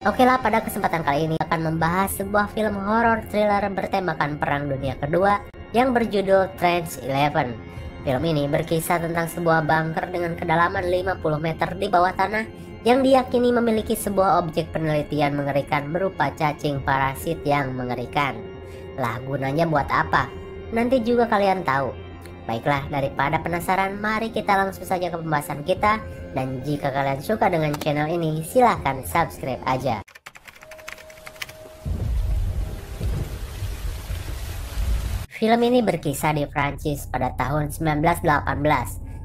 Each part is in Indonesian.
Oke lah, pada kesempatan kali ini akan membahas sebuah film horor thriller bertemakan Perang Dunia Kedua yang berjudul Trench 11. Film ini berkisah tentang sebuah bunker dengan kedalaman 50 meter di bawah tanah yang diyakini memiliki sebuah objek penelitian mengerikan berupa cacing parasit yang mengerikan. Lah, gunanya buat apa? Nanti juga kalian tahu. Baiklah, daripada penasaran, mari kita langsung saja ke pembahasan kita. Dan jika kalian suka dengan channel ini, silahkan subscribe aja. Film ini berkisah di Prancis pada tahun 1918.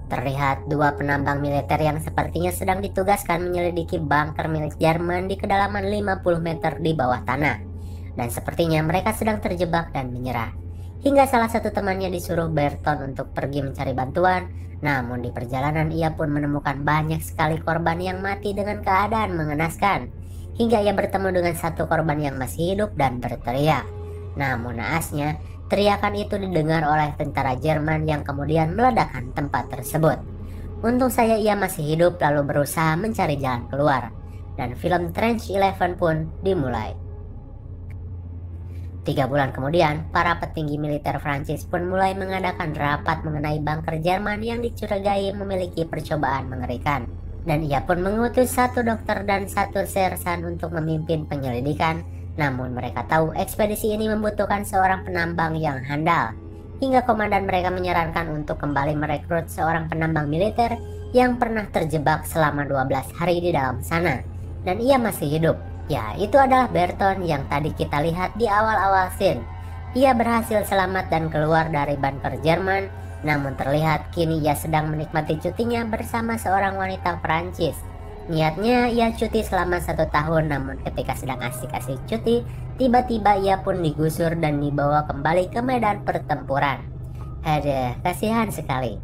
Terlihat dua penambang militer yang sepertinya sedang ditugaskan menyelidiki bunker milik Jerman di kedalaman 50 meter di bawah tanah. Dan sepertinya mereka sedang terjebak dan menyerah. Hingga salah satu temannya disuruh Berton untuk pergi mencari bantuan. Namun di perjalanan ia pun menemukan banyak sekali korban yang mati dengan keadaan mengenaskan. Hingga ia bertemu dengan satu korban yang masih hidup dan berteriak. Namun naasnya, teriakan itu didengar oleh tentara Jerman yang kemudian meledakkan tempat tersebut. Untung saja ia masih hidup lalu berusaha mencari jalan keluar. Dan film Trench 11 pun dimulai. 3 bulan kemudian, para petinggi militer Prancis pun mulai mengadakan rapat mengenai bunker Jerman yang dicurigai memiliki percobaan mengerikan. Dan ia pun mengutus satu dokter dan satu sersan untuk memimpin penyelidikan. Namun mereka tahu ekspedisi ini membutuhkan seorang penambang yang handal. Hingga komandan mereka menyarankan untuk kembali merekrut seorang penambang militer yang pernah terjebak selama 12 hari di dalam sana. Dan ia masih hidup. Ya, itu adalah Berton yang tadi kita lihat di awal-awal scene. Ia berhasil selamat dan keluar dari bunker Jerman, namun terlihat kini ia sedang menikmati cutinya bersama seorang wanita Perancis. Niatnya ia cuti selama 1 tahun, namun ketika sedang asik-asik cuti, tiba-tiba ia pun digusur dan dibawa kembali ke medan pertempuran. Aduh, kasihan sekali.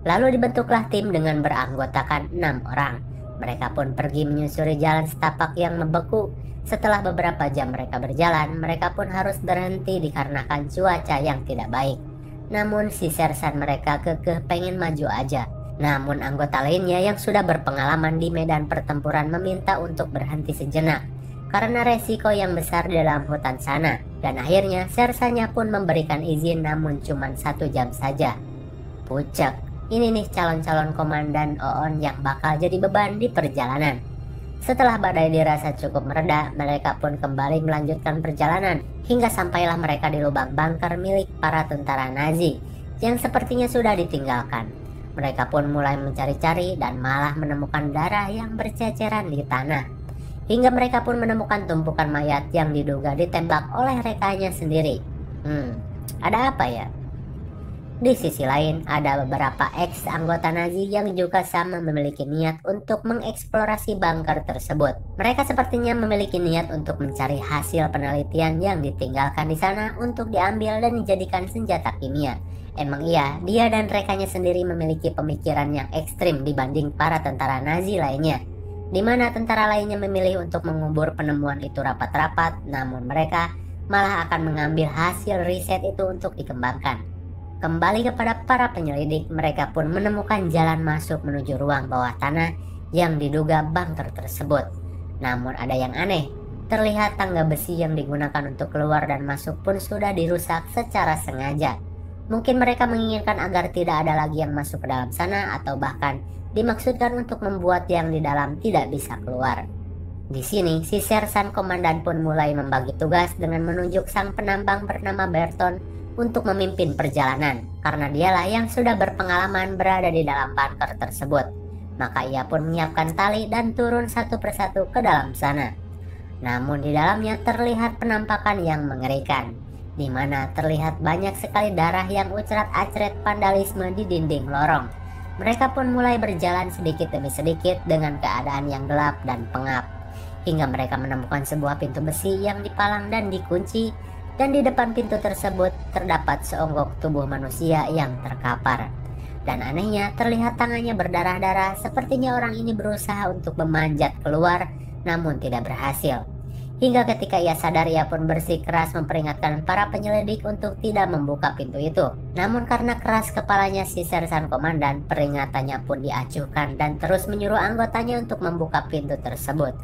Lalu dibentuklah tim dengan beranggotakan 6 orang. Mereka pun pergi menyusuri jalan setapak yang membeku. Setelah beberapa jam mereka berjalan, mereka pun harus berhenti dikarenakan cuaca yang tidak baik. Namun si sersan mereka kekeh pengen maju aja. Namun anggota lainnya yang sudah berpengalaman di medan pertempuran meminta untuk berhenti sejenak karena resiko yang besar di dalam hutan sana. Dan akhirnya sersannya pun memberikan izin, namun cuma 1 jam saja. Pucek. Ini nih calon-calon komandan OON yang bakal jadi beban di perjalanan. Setelah badai dirasa cukup mereda, mereka pun kembali melanjutkan perjalanan hingga sampailah mereka di lubang bunker milik para tentara Nazi yang sepertinya sudah ditinggalkan. Mereka pun mulai mencari-cari dan malah menemukan darah yang berceceran di tanah. Hingga mereka pun menemukan tumpukan mayat yang diduga ditembak oleh rekannya sendiri. Ada apa ya? Di sisi lain, ada beberapa ex anggota Nazi yang juga sama memiliki niat untuk mengeksplorasi bunker tersebut. Mereka sepertinya memiliki niat untuk mencari hasil penelitian yang ditinggalkan di sana untuk diambil dan dijadikan senjata kimia. Emang iya, dia dan rekannya sendiri memiliki pemikiran yang ekstrim dibanding para tentara Nazi lainnya. Di mana tentara lainnya memilih untuk mengubur penemuan itu rapat-rapat, namun mereka malah akan mengambil hasil riset itu untuk dikembangkan. Kembali kepada para penyelidik, mereka pun menemukan jalan masuk menuju ruang bawah tanah yang diduga bunker tersebut. Namun ada yang aneh, terlihat tangga besi yang digunakan untuk keluar dan masuk pun sudah dirusak secara sengaja. Mungkin mereka menginginkan agar tidak ada lagi yang masuk ke dalam sana, atau bahkan dimaksudkan untuk membuat yang di dalam tidak bisa keluar. Di sini, si sersan komandan pun mulai membagi tugas dengan menunjuk sang penambang bernama Berton untuk memimpin perjalanan, karena dialah yang sudah berpengalaman berada di dalam bunker tersebut. Maka ia pun menyiapkan tali dan turun satu persatu ke dalam sana. Namun di dalamnya terlihat penampakan yang mengerikan, di mana terlihat banyak sekali darah yang ucrat-acret vandalisme di dinding lorong. Mereka pun mulai berjalan sedikit demi sedikit dengan keadaan yang gelap dan pengap, hingga mereka menemukan sebuah pintu besi yang dipalang dan dikunci. Dan di depan pintu tersebut terdapat seonggok tubuh manusia yang terkapar. Dan anehnya terlihat tangannya berdarah-darah, sepertinya orang ini berusaha untuk memanjat keluar namun tidak berhasil. Hingga ketika ia sadar, ia pun bersikeras memperingatkan para penyelidik untuk tidak membuka pintu itu. Namun karena keras kepalanya si sersan komandan, peringatannya pun diacuhkan dan terus menyuruh anggotanya untuk membuka pintu tersebut.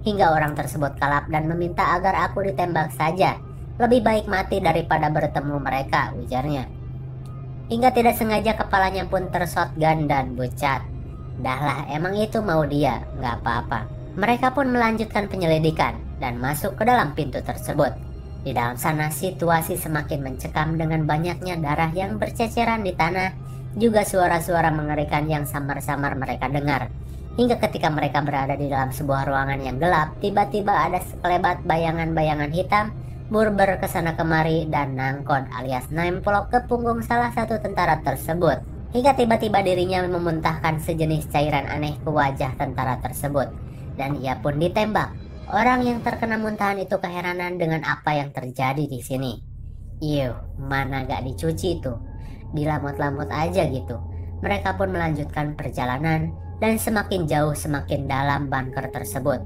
hingga orang tersebut kalap dan meminta agar aku ditembak saja. Lebih baik mati daripada bertemu mereka, ujarnya. Hingga tidak sengaja kepalanya pun tershotgun dan bucat. Dahlah, emang itu mau dia, nggak apa-apa. Mereka pun melanjutkan penyelidikan dan masuk ke dalam pintu tersebut. Di dalam sana situasi semakin mencekam dengan banyaknya darah yang berceceran di tanah, juga suara-suara mengerikan yang samar-samar mereka dengar. Hingga ketika mereka berada di dalam sebuah ruangan yang gelap, tiba-tiba ada sekelebat bayangan-bayangan hitam berber kesana kemari dan nangkon alias nemplok ke punggung salah satu tentara tersebut. Hingga tiba-tiba dirinya memuntahkan sejenis cairan aneh ke wajah tentara tersebut. Dan ia pun ditembak. Orang yang terkena muntahan itu keheranan dengan apa yang terjadi di sini. Iuh, mana gak dicuci itu? Dilamut-lamut aja gitu. Mereka pun melanjutkan perjalanan dan semakin jauh semakin dalam bunker tersebut.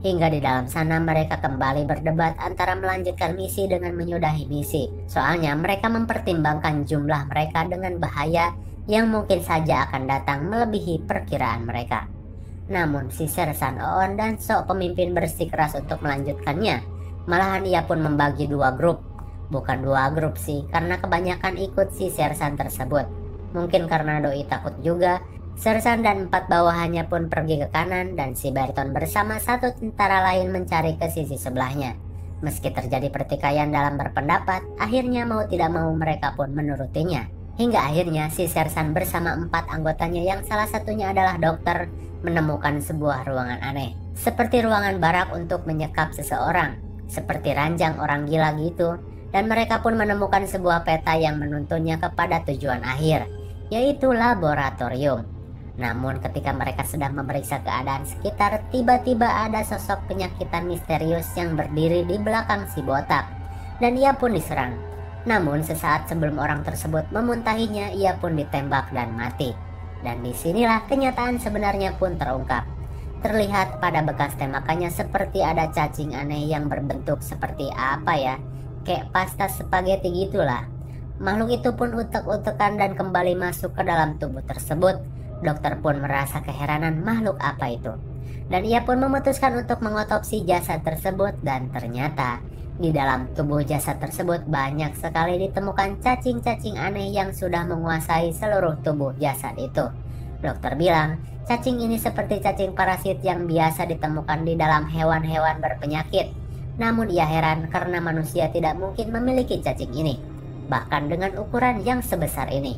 Hingga di dalam sana mereka kembali berdebat antara melanjutkan misi dengan menyudahi misi. Soalnya mereka mempertimbangkan jumlah mereka dengan bahaya yang mungkin saja akan datang melebihi perkiraan mereka. Namun si Sersan Oon dan sok pemimpin bersikeras untuk melanjutkannya. Malahan ia pun membagi dua grup. Bukan dua grup sih, karena kebanyakan ikut si Sersan tersebut. Mungkin karena doi takut juga. Sersan dan 4 bawahannya pun pergi ke kanan dan si Berton bersama satu tentara lain mencari ke sisi sebelahnya. Meski terjadi pertikaian dalam berpendapat, akhirnya mau tidak mau mereka pun menurutinya. Hingga akhirnya si Sersan bersama 4 anggotanya yang salah satunya adalah dokter menemukan sebuah ruangan aneh. Seperti ruangan barak untuk menyekap seseorang. Seperti ranjang orang gila gitu. Dan mereka pun menemukan sebuah peta yang menuntunnya kepada tujuan akhir, yaitu laboratorium. Namun ketika mereka sedang memeriksa keadaan sekitar, tiba-tiba ada sosok penyakitan misterius yang berdiri di belakang si botak. Dan ia pun diserang. Namun sesaat sebelum orang tersebut memuntahinya, ia pun ditembak dan mati. Dan disinilah kenyataan sebenarnya pun terungkap. Terlihat pada bekas tembakannya seperti ada cacing aneh yang berbentuk seperti apa ya? Kayak pasta spaghetti gitulah. Makhluk itu pun utek-utekan dan kembali masuk ke dalam tubuh tersebut. Dokter pun merasa keheranan makhluk apa itu. Dan ia pun memutuskan untuk mengotopsi jasad tersebut dan ternyata di dalam tubuh jasad tersebut banyak sekali ditemukan cacing-cacing aneh yang sudah menguasai seluruh tubuh jasad itu. Dokter bilang, cacing ini seperti cacing parasit yang biasa ditemukan di dalam hewan-hewan berpenyakit. Namun ia heran karena manusia tidak mungkin memiliki cacing ini, bahkan dengan ukuran yang sebesar ini.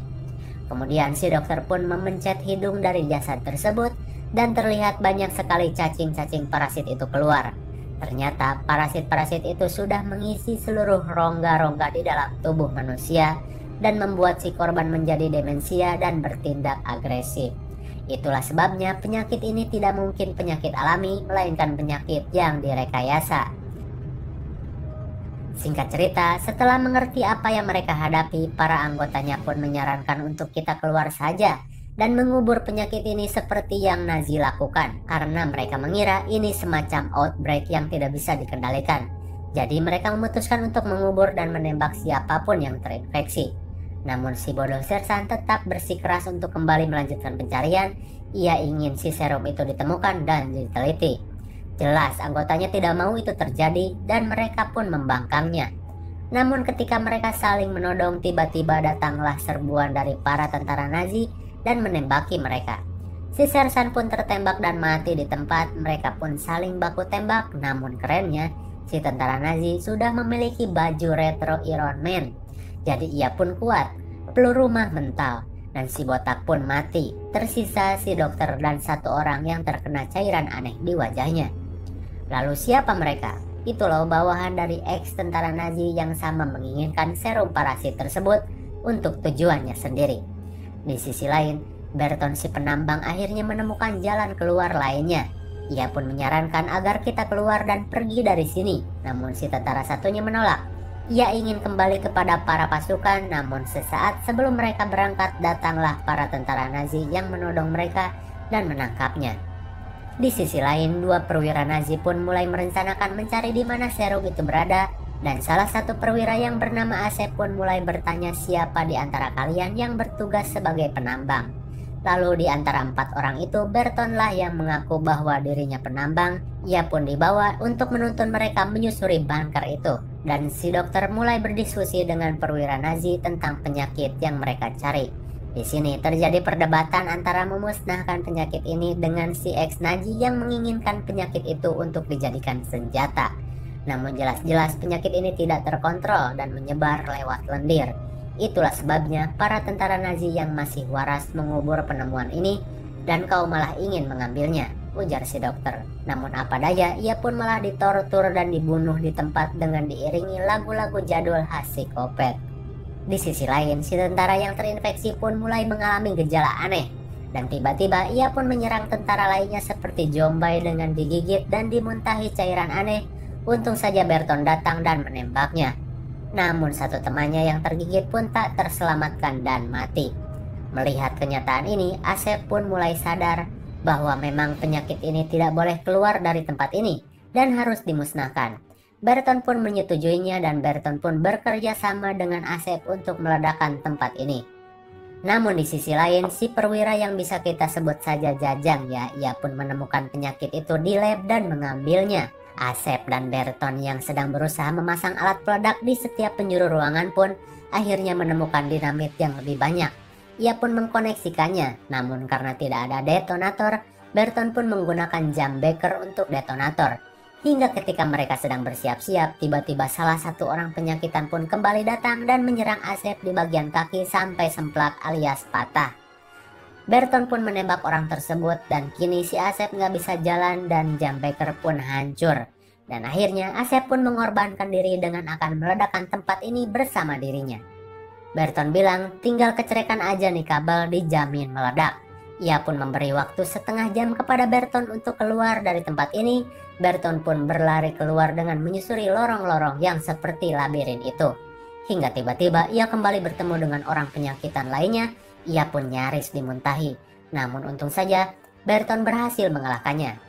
Kemudian si dokter pun memencet hidung dari jasad tersebut dan terlihat banyak sekali cacing-cacing parasit itu keluar. Ternyata parasit-parasit itu sudah mengisi seluruh rongga-rongga di dalam tubuh manusia dan membuat si korban menjadi demensia dan bertindak agresif. Itulah sebabnya penyakit ini tidak mungkin penyakit alami, melainkan penyakit yang direkayasa. Singkat cerita, setelah mengerti apa yang mereka hadapi, para anggotanya pun menyarankan untuk kita keluar saja dan mengubur penyakit ini seperti yang Nazi lakukan, karena mereka mengira ini semacam outbreak yang tidak bisa dikendalikan. Jadi mereka memutuskan untuk mengubur dan menembak siapapun yang terinfeksi. Namun si bodoh Sersan tetap bersikeras untuk kembali melanjutkan pencarian. Ia ingin si serum itu ditemukan dan diteliti. Jelas anggotanya tidak mau itu terjadi dan mereka pun membangkangnya. Namun ketika mereka saling menodong, tiba-tiba datanglah serbuan dari para tentara Nazi dan menembaki mereka. Si Sersan pun tertembak dan mati di tempat. Mereka pun saling baku tembak. Namun kerennya, si tentara Nazi sudah memiliki baju retro Iron Man. Jadi ia pun kuat. Peluru mah mental. Dan si botak pun mati. Tersisa si dokter dan satu orang yang terkena cairan aneh di wajahnya. Lalu siapa mereka? Itu loh bawahan dari ex tentara Nazi yang sama menginginkan serum parasit tersebut untuk tujuannya sendiri. Di sisi lain, Berton si penambang akhirnya menemukan jalan keluar lainnya. Ia pun menyarankan agar kita keluar dan pergi dari sini. Namun si tentara satunya menolak. Ia ingin kembali kepada para pasukan, namun sesaat sebelum mereka berangkat datanglah para tentara Nazi yang menodong mereka dan menangkapnya. Di sisi lain, 2 perwira Nazi pun mulai merencanakan mencari di mana serum itu berada, dan salah satu perwira yang bernama Asep pun mulai bertanya siapa di antara kalian yang bertugas sebagai penambang. Lalu di antara 4 orang itu, Berton lah yang mengaku bahwa dirinya penambang. Ia pun dibawa untuk menuntun mereka menyusuri bunker itu. Dan si dokter mulai berdiskusi dengan perwira Nazi tentang penyakit yang mereka cari. Di sini terjadi perdebatan antara memusnahkan penyakit ini dengan si ex-Nazi yang menginginkan penyakit itu untuk dijadikan senjata. Namun jelas-jelas penyakit ini tidak terkontrol dan menyebar lewat lendir. Itulah sebabnya para tentara Nazi yang masih waras mengubur penemuan ini dan kau malah ingin mengambilnya, ujar si dokter. Namun apa daya, ia pun malah ditortur dan dibunuh di tempat dengan diiringi lagu-lagu jadul khas psikopat. Di sisi lain, si tentara yang terinfeksi pun mulai mengalami gejala aneh. Dan tiba-tiba ia pun menyerang tentara lainnya seperti Jombay dengan digigit dan dimuntahi cairan aneh. Untung saja Berton datang dan menembaknya. Namun satu temannya yang tergigit pun tak terselamatkan dan mati. Melihat kenyataan ini, Asep pun mulai sadar bahwa memang penyakit ini tidak boleh keluar dari tempat ini dan harus dimusnahkan. Berton pun menyetujuinya dan Berton pun bekerja sama dengan Asep untuk meledakkan tempat ini. Namun di sisi lain, si perwira yang bisa kita sebut saja Jajang ya, ia pun menemukan penyakit itu di lab dan mengambilnya. Asep dan Berton yang sedang berusaha memasang alat peledak di setiap penjuru ruangan pun akhirnya menemukan dinamit yang lebih banyak. Ia pun mengkoneksikannya, namun karena tidak ada detonator, Berton pun menggunakan jam Becker untuk detonator. Hingga ketika mereka sedang bersiap-siap, tiba-tiba salah satu orang penyakitan pun kembali datang dan menyerang Asep di bagian kaki sampai semplak alias patah. Berton pun menembak orang tersebut dan kini si Asep nggak bisa jalan dan jam Becker pun hancur. Dan akhirnya Asep pun mengorbankan diri dengan akan meledakkan tempat ini bersama dirinya. Berton bilang tinggal kecerekan aja nih kabel, dijamin meledak. Ia pun memberi waktu setengah jam kepada Berton untuk keluar dari tempat ini. Berton pun berlari keluar dengan menyusuri lorong-lorong yang seperti labirin itu. Hingga tiba-tiba ia kembali bertemu dengan orang penyakitan lainnya. Ia pun nyaris dimuntahi. Namun untung saja Berton berhasil mengalahkannya.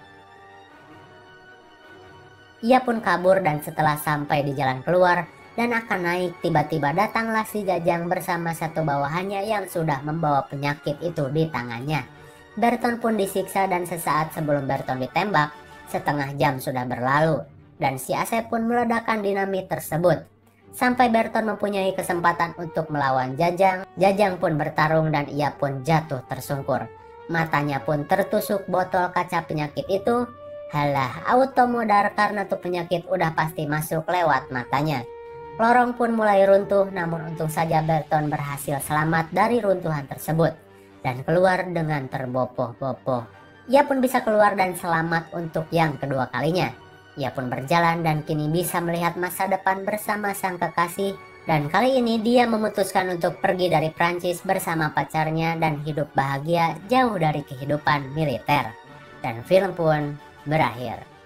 Ia pun kabur dan setelah sampai di jalan keluar dan akan naik, tiba-tiba datanglah si Jajang bersama satu bawahannya yang sudah membawa penyakit itu di tangannya. Berton pun disiksa dan sesaat sebelum Berton ditembak, setengah jam sudah berlalu dan si Asep pun meledakkan dinamit tersebut. Sampai Berton mempunyai kesempatan untuk melawan Jajang, Jajang pun bertarung dan ia pun jatuh tersungkur. Matanya pun tertusuk botol kaca penyakit itu. Halah, auto modar karena tuh penyakit udah pasti masuk lewat matanya. Lorong pun mulai runtuh, namun untung saja Berton berhasil selamat dari runtuhan tersebut dan keluar dengan terbopoh-bopoh. Ia pun bisa keluar dan selamat untuk yang kedua kalinya. Ia pun berjalan dan kini bisa melihat masa depan bersama sang kekasih. Dan kali ini dia memutuskan untuk pergi dari Prancis bersama pacarnya dan hidup bahagia jauh dari kehidupan militer. Dan film pun berakhir.